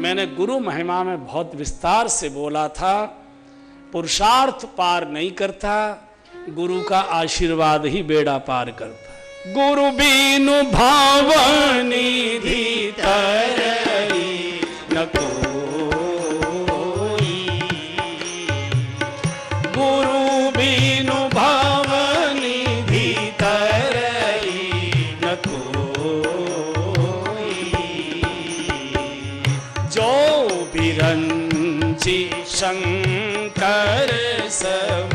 मैंने गुरु महिमा में बहुत विस्तार से बोला था, पुरुषार्थ पार नहीं करता, गुरु का आशीर्वाद ही बेड़ा पार करता। गुरु बीनु भावनिधि तरई न कोई, गुरु बीनु भावनिधि तरई न कोई, जो बिरंची शंकर सम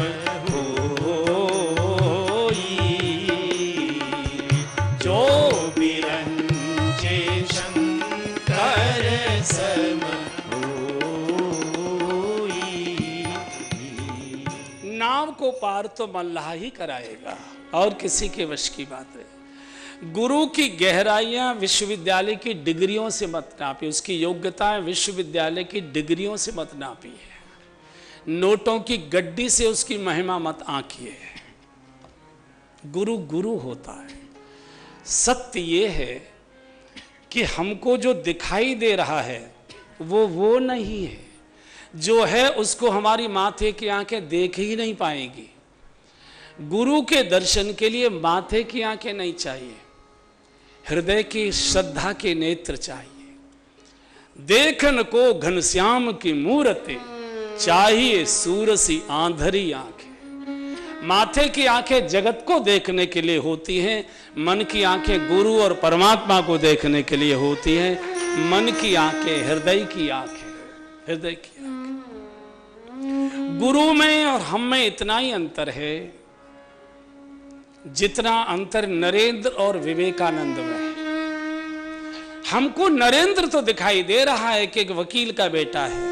को पार तो मल्लाह ही कराएगा और किसी के वश की बात है। गुरु की गहराइयां विश्वविद्यालय की डिग्रियों से मत नापी, उसकी योग्यताएं विश्वविद्यालय की डिग्रियों से मत नापी है, नोटों की गड्डी से उसकी महिमा मत आंकिए। गुरु गुरु होता है। सत्य ये है कि हमको जो दिखाई दे रहा है वो नहीं है, जो है उसको हमारी माथे की आंखें देख ही नहीं पाएंगी। गुरु के दर्शन के लिए माथे की आंखें नहीं चाहिए, हृदय की श्रद्धा के नेत्र चाहिए। देखन को घनश्याम की मूर्ति चाहिए सूरसी आंधरी आंखें। माथे की आंखें जगत को देखने के लिए होती हैं, मन की आंखें गुरु और परमात्मा को देखने के लिए होती हैं। मन की आंखें हृदय की आंखें, हृदय की आंखें। गुरु में और हम में इतना ही अंतर है जितना अंतर नरेंद्र और विवेकानंद में है। हमको नरेंद्र तो दिखाई दे रहा है कि एक वकील का बेटा है,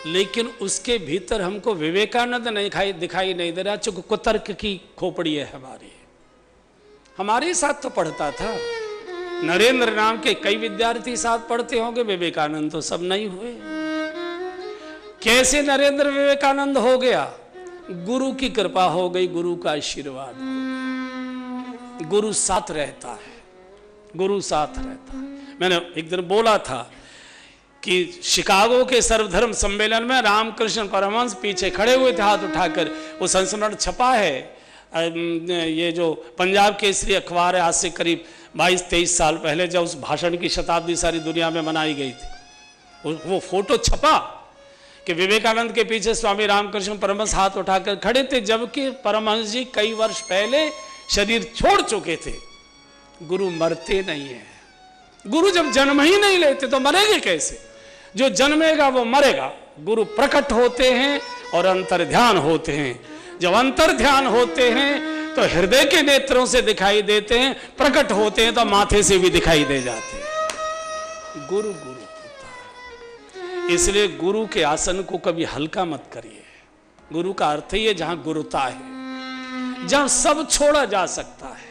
लेकिन उसके भीतर हमको विवेकानंद नहीं दिखाई नहीं दे रहा, चूंकि कुतर्क की खोपड़ी है हमारी। हमारे साथ तो पढ़ता था, नरेंद्र नाम के कई विद्यार्थी साथ पढ़ते होंगे, विवेकानंद तो सब नहीं हुए। कैसे नरेंद्र विवेकानंद हो गया? गुरु की कृपा हो गई, गुरु का आशीर्वाद। गुरु साथ रहता है, गुरु साथ रहता है। मैंने एक दिन बोला था कि शिकागो के सर्वधर्म सम्मेलन में रामकृष्ण परमहंस पीछे खड़े हुए थे हाथ उठाकर। वो संस्मरण छपा है, ये जो पंजाब केसरी अखबार है, आज से करीब 22-23 साल पहले जब उस भाषण की शताब्दी सारी दुनिया में मनाई गई थी, वो फोटो छपा कि विवेकानंद के पीछे स्वामी रामकृष्ण परमहंस हाथ उठाकर खड़े थे, जबकि परमहंस जी कई वर्ष पहले शरीर छोड़ चुके थे। गुरु मरते नहीं है। गुरु जब जन्म ही नहीं लेते तो मरेंगे कैसे? जो जन्मेगा वो मरेगा। गुरु प्रकट होते हैं और अंतर ध्यान होते हैं। जब अंतर ध्यान होते हैं तो हृदय के नेत्रों से दिखाई देते हैं, प्रकट होते हैं तो माथे से भी दिखाई दे जाते हैं। गुरु गुरु होता है। इसलिए गुरु के आसन को कभी हल्का मत करिए। गुरु का अर्थ ही है जहां गुरुता है, जहां सब छोड़ा जा सकता है।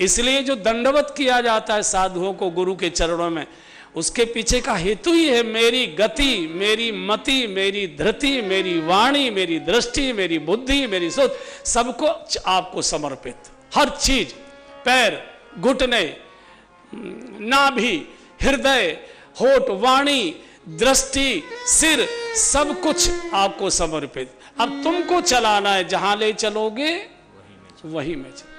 इसलिए जो दंडवत किया जाता है साधुओं को गुरु के चरणों में, उसके पीछे का हेतु ही है मेरी गति, मेरी मति, मेरी धृति, मेरी वाणी, मेरी दृष्टि, मेरी बुद्धि, मेरी सोच, सबको आपको समर्पित। हर चीज, पैर, घुटने, नाभि, हृदय, होठ, वाणी, दृष्टि, सिर, सब कुछ आपको समर्पित। अब तुमको चलाना है, जहां ले चलोगे वहीं में चलो।